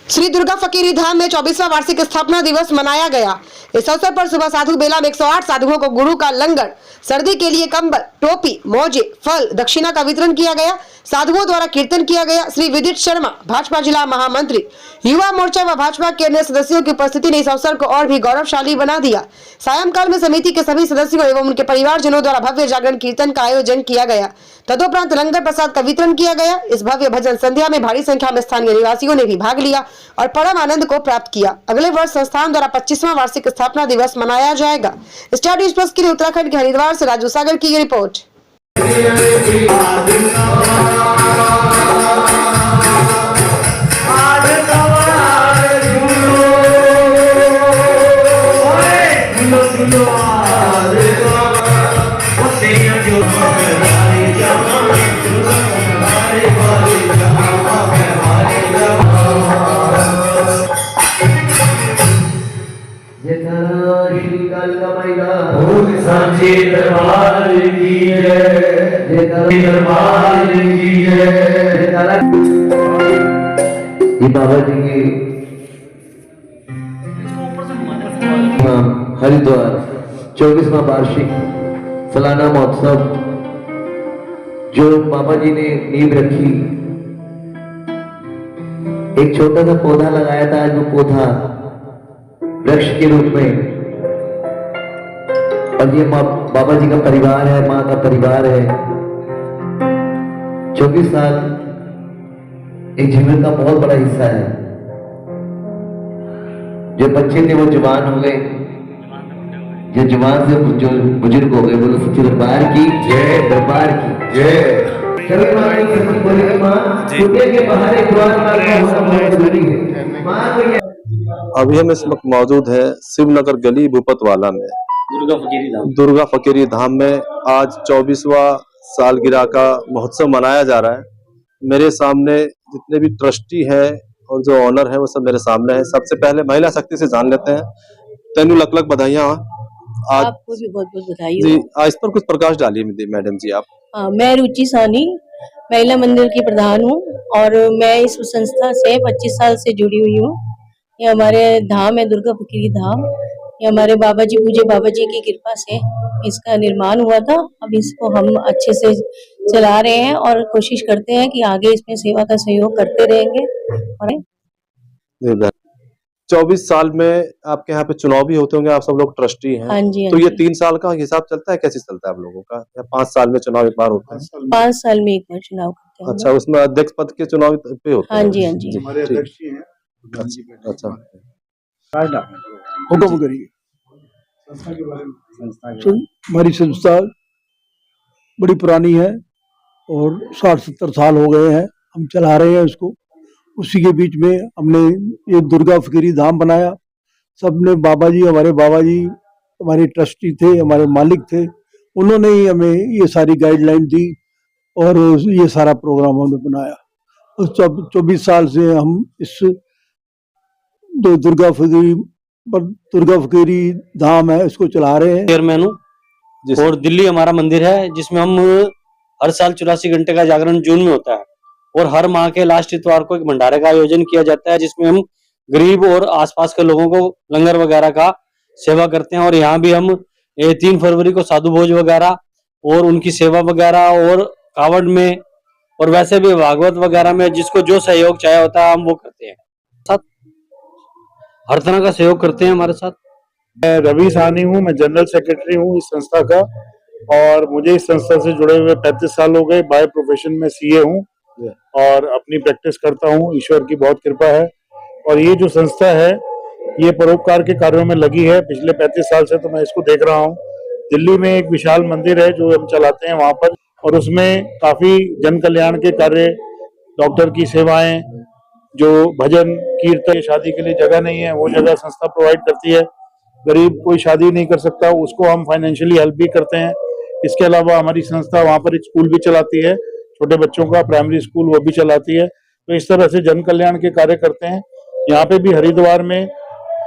श्री दुर्गा फकीरी धाम में 24वां वार्षिक स्थापना दिवस मनाया गया। इस अवसर पर सुबह साधु बेला में 108 साधुओं को गुरु का लंगर, सर्दी के लिए कंबल, टोपी, मोजे, फल, दक्षिणा का वितरण किया गया। साधुओं द्वारा कीर्तन किया गया। श्री विदित शर्मा, भाजपा जिला महामंत्री, युवा मोर्चा व भाजपा के अन्य सदस्यों की उपस्थिति ने इस अवसर को और भी गौरवशाली बना दिया। सायंकाल में समिति के सभी सदस्यों एवं उनके परिवारजनों द्वारा भव्य जागरण कीर्तन का आयोजन किया गया। तदोपरांत लंगर प्रसाद का वितरण किया गया। इस भव्य भजन संध्या में भारी संख्या में स्थानीय निवासियों ने भी भाग लिया और परम आनंद को प्राप्त किया। अगले वर्ष संस्थान द्वारा 25वां वार्षिक स्थापना दिवस मनाया जाएगा। स्टार न्यूज़ प्लस के लिए उत्तराखंड के हरिद्वार से राजू सागर की ये रिपोर्ट। सांची दरबार की जय, दरबार की जय। बाबा जी की हरिद्वार 24वां वार्षिक सालाना महोत्सव जो बाबा जी ने नींव रखी, एक छोटा सा पौधा लगाया था। आज वो पौधा वृक्ष के रूप में, और ये बाबा जी का परिवार है, माँ का परिवार है। 24 साल एक जीवन का बहुत बड़ा हिस्सा है। जो बच्चे थे वो जवान हो गए, जो जवान से जो बुजुर्ग हो गए। बोलो सच्चे दरबार की जय, दरबार की जय। अभी हम इस वक्त मौजूद है शिवनगर गली भूपतवाला में दुर्गा फकीरी धाम में आज 24वां सालगिरह का महोत्सव मनाया जा रहा है। मेरे सामने जितने भी ट्रस्टी हैं और जो ऑनर है वो सब मेरे सामने है। सबसे पहले महिला शक्ति से जान लेते हैं। तेनू लक लक बधाइयाँ। आज आपको भी बहुत बहुत बधाई जी। आज पर कुछ प्रकाश डालिए मैडम जी आप। मैं रुचि सानी महिला मंदिर की प्रधान हूँ और मैं इस संस्था से 25 साल से जुड़ी हुई हूँ। ये हमारे धाम है दुर्गा फकीरी धाम। ये हमारे बाबा जी, पूज्य बाबा जी की कृपा से इसका निर्माण हुआ था। अब इसको हम अच्छे से चला रहे हैं और कोशिश करते हैं कि आगे इसमें सेवा का सहयोग करते रहेंगे। और 24 साल में आपके यहाँ पे चुनाव भी होते होंगे, आप सब लोग ट्रस्टी हैं। हाँ जी, तो ये 3 साल का हिसाब चलता है, कैसे चलता है आप लोगों का, या 5 साल में चुनाव एक बार होता है? 5 साल में एक बार चुनाव करते हैं। अच्छा, उसमें अध्यक्ष पद के चुनाव पे होते हैं? हाँ जी, हाँ जी। हमारे अध्यक्ष ही हैं। अच्छा, हुक्म करिए। हमारी संस्था बड़ी पुरानी है और 60-70 साल हो गए हैं हम चला रहे हैं इसको। उसी के बीच में हमने ये दुर्गा फकीरी धाम बनाया। सबने बाबा जी हमारे ट्रस्टी थे, हमारे मालिक थे, उन्होंने ही हमें ये सारी गाइडलाइन दी और ये सारा प्रोग्राम हमने बनाया। 24 साल से हम इस दुर्गा फकीरी धाम है इसको चला रहे हैं। चेयरमैन हूँ और दिल्ली हमारा मंदिर है जिसमें हम हर साल 84 घंटे का जागरण जून में होता है और हर माह के लास्ट इतवार को एक भंडारे का आयोजन किया जाता है जिसमें हम गरीब और आसपास के लोगों को लंगर वगैरह का सेवा करते हैं। और यहाँ भी हम 3 फरवरी को साधु भोज वगैरह और उनकी सेवा वगैरह और कावड़ में और वैसे भी भागवत वगैरह में जिसको जो सहयोग चाहिए होता है हम वो करते हैं। हर तरह का सहयोग करते हैं हमारे साथ। मैं रवि सानी हूँ, मैं जनरल सेक्रेटरी हूँ इस संस्था का और मुझे इस संस्था से जुड़े हुए 35 साल हो गए। बाय प्रोफेशन में सीए हूँ और अपनी प्रैक्टिस करता हूँ। ईश्वर की बहुत कृपा है और ये जो संस्था है ये परोपकार के कार्यों में लगी है पिछले 35 साल से। तो मैं इसको देख रहा हूँ। दिल्ली में एक विशाल मंदिर है जो हम चलाते हैं वहाँ पर, और उसमें काफी जन कल्याण के कार्य, डॉक्टर की सेवाएं, जो भजन कीर्तन, शादी के लिए जगह नहीं है वो जगह संस्था प्रोवाइड करती है। गरीब कोई शादी नहीं कर सकता उसको हम फाइनेंशियली हेल्प भी करते हैं। इसके अलावा हमारी संस्था वहाँ पर एक स्कूल भी चलाती है, छोटे बच्चों का प्राइमरी स्कूल वो भी चलाती है। तो इस तरह से जन कल्याण के कार्य करते हैं। यहाँ पे भी हरिद्वार में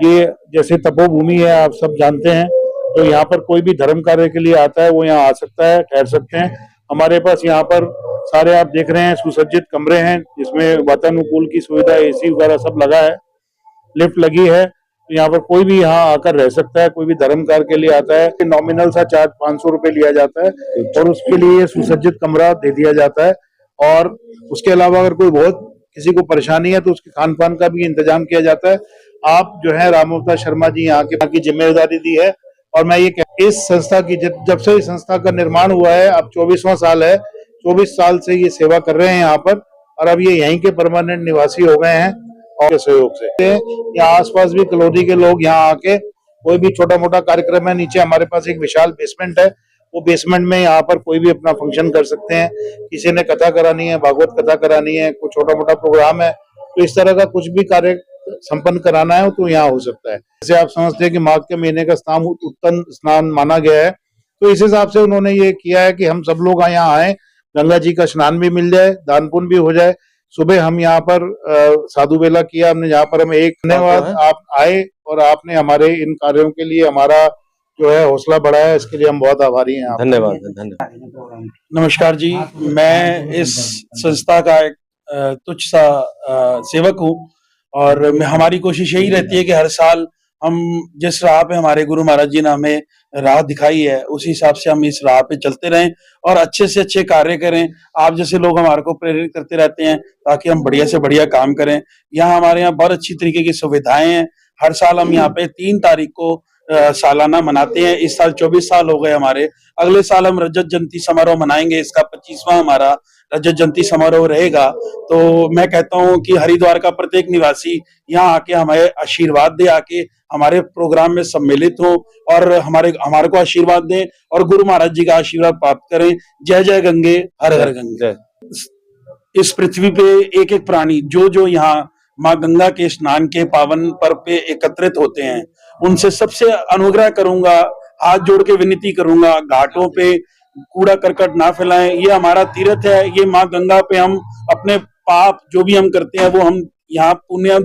ये जैसे तपोभूमि है आप सब जानते हैं, तो यहाँ पर कोई भी धर्म कार्य के लिए आता है वो यहाँ आ सकता है, ठहर सकते हैं। हमारे पास यहाँ पर सारे आप देख रहे हैं सुसज्जित कमरे हैं, जिसमें वातानुकूल की सुविधा, एसी वगैरह सब लगा है, लिफ्ट लगी है। तो यहाँ पर कोई भी यहाँ आकर रह सकता है, कोई भी धर्म कार्य के लिए आता है। नॉमिनल सा चार्ज 500 रुपए लिया जाता है और उसके लिए सुसज्जित कमरा दे दिया जाता है। और उसके अलावा अगर कोई बहुत किसी को परेशानी है तो उसके खान पान का भी इंतजाम किया जाता है। आप जो है राम अवतार शर्मा जी यहाँ की जिम्मेदारी दी है। और मैं ये इस संस्था की जब से इस संस्था का निर्माण हुआ है, अब 24वां साल है, 24 साल से ये सेवा कर रहे हैं यहाँ पर, और अब ये यहीं के परमानेंट निवासी हो गए हैं। और सहयोग से यहाँ आसपास भी कॉलोनी के लोग यहाँ आके कोई भी छोटा मोटा कार्यक्रम है, नीचे हमारे पास एक विशाल बेसमेंट है, वो बेसमेंट में यहाँ पर कोई भी अपना फंक्शन कर सकते हैं। किसी ने कथा करानी है, भागवत कथा करानी है, कोई छोटा मोटा प्रोग्राम है, तो इस तरह का कुछ भी कार्य संपन्न कराना है तो यहाँ हो सकता है। जैसे आप समझते हैं कि माघ के महीने का स्नान उत्तम स्नान माना गया है, तो इस हिसाब से उन्होंने ये किया है कि हम सब लोग यहाँ आए, गंगा जी का स्नान भी मिल जाए, दान पुण्य भी हो जाए। सुबह हम यहाँ पर साधु बेला किया हमने, यहाँ पर हमें एक धन्यवाद, आप आए और आपने हमारे इन कार्यों के लिए हमारा जो है हौसला बढ़ाया, इसके लिए हम बहुत आभारी हैं। धन्यवाद। नमस्कार जी, मैं इस संस्था का एक तुच्छ सा सेवक हूँ और हमारी कोशिश यही रहती है कि हर साल हम जिस राह पे हमारे गुरु महाराज जी ने हमें राह दिखाई है, उसी हिसाब से हम इस राह पे चलते रहें और अच्छे से अच्छे कार्य करें। आप जैसे लोग हमारे को प्रेरित करते रहते हैं ताकि हम बढ़िया से बढ़िया काम करें। यहाँ हमारे यहाँ बहुत अच्छी तरीके की सुविधाएं हैं। हर साल हम यहाँ पे 3 तारीख को सालाना मनाते हैं। इस साल 24 साल हो गए हमारे। अगले साल हम रजत जयंती समारोह मनाएंगे, इसका 25वां हमारा रजत जयंती समारोह रहेगा। तो मैं कहता हूँ कि हरिद्वार का प्रत्येक निवासी यहाँ आके हमें आशीर्वाद दे, आके हमारे प्रोग्राम में सम्मिलित हो और हमारे को आशीर्वाद दें और गुरु महाराज जी का आशीर्वाद प्राप्त करें। जय जय गंगे, हर हर गंगे। इस पृथ्वी पे एक एक प्राणी जो यहाँ माँ गंगा के स्नान के पावन पर्व पे एकत्रित होते हैं, उनसे सबसे अनुग्रह करूंगा, हाथ जोड़ के विनती करूंगा, घाटों पे कूड़ा करकट ना फैलाएं। ये हमारा तीर्थ है, ये माँ गंगा पे हम अपने पाप जो भी हम करते हैं वो हम यहाँ पुण्य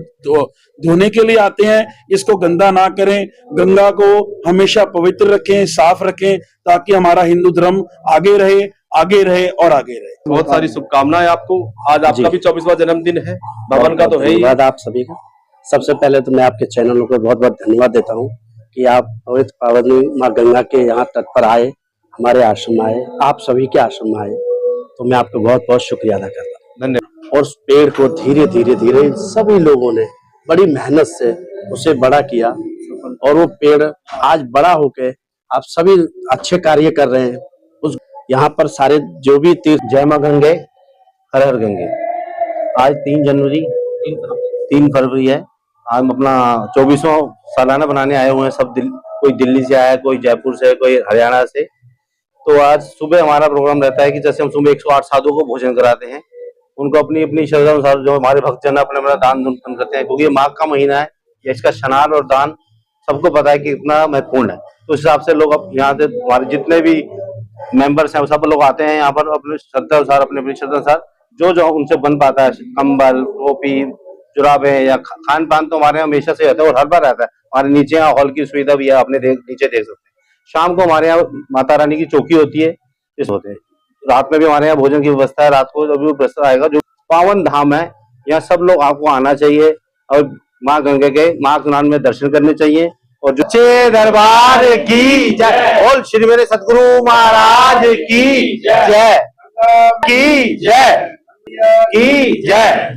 धोने के लिए आते हैं। इसको गंदा ना करें, गंगा को हमेशा पवित्र रखें, साफ रखें, ताकि हमारा हिंदू धर्म आगे रहे और आगे रहे। बहुत सारी शुभकामनाएं आपको। आज आपका भी 24वां जन्मदिन है, भवन का तो है ही। धन्यवाद आप सभी का। सबसे पहले तो मैं आपके चैनलों को बहुत बहुत धन्यवाद देता हूँ कि आप पवित्र पावनी माँ गंगा के यहाँ तट पर आए, हमारे आश्रम आए, आप सभी के आश्रम आए, तो मैं आपको बहुत बहुत शुक्रिया अदा करता हूँ। धन्यवाद। और उस पेड़ को धीरे धीरे सभी लोगों ने बड़ी मेहनत से उसे बड़ा किया और वो पेड़ आज बड़ा होके आप सभी अच्छे कार्य कर रहे हैं। उस यहाँ पर सारे जो भी तीर्थ, जय मां गंगे, हर हर गंगे। आज 3 फरवरी है। हम अपना 24वां सालाना बनाने आए हुए हैं सब। कोई दिल्ली से आया, कोई जयपुर से, कोई हरियाणा से। तो आज सुबह हमारा प्रोग्राम रहता है कि जैसे हम सुबह 108 साधुओं को भोजन कराते हैं, उनको अपनी अपनी श्रद्धा अनुसार जो हमारे भक्तजन अपने अपना दान करते हैं, क्योंकि माघ का महीना है, इसका स्नान और दान सबको पता है कि कितना महत्वपूर्ण है। तो इस हिसाब से लोग अब यहाँ से हमारे जितने भी मेंबर्स हैं सब लोग आते हैं यहाँ पर अपने श्रद्धा अनुसार, अपनी अपनी श्रद्धा अनुसार जो उनसे बन पाता है, कंबल, टोपी, जुराबे या खान पान तो हमारे यहाँ हमेशा से रहता है और हर बार रहता है। हमारे नीचे यहाँ हॉल की सुविधा भी है, आपने नीचे देख सकते हैं। शाम को हमारे यहाँ माता रानी की चौकी होती है, इस होते हैं। रात में भी हमारे यहाँ भोजन की व्यवस्था है। रात को जब भी प्रसाद आएगा, जो पावन धाम है, यहाँ सब लोग आपको आना चाहिए और माँ गंगा के माँ स्नान में दर्शन करने चाहिए। और जो सच्चे दरबार की जय, बोल श्री मेरे सतगुरु महाराज की जय, की जय, की जय।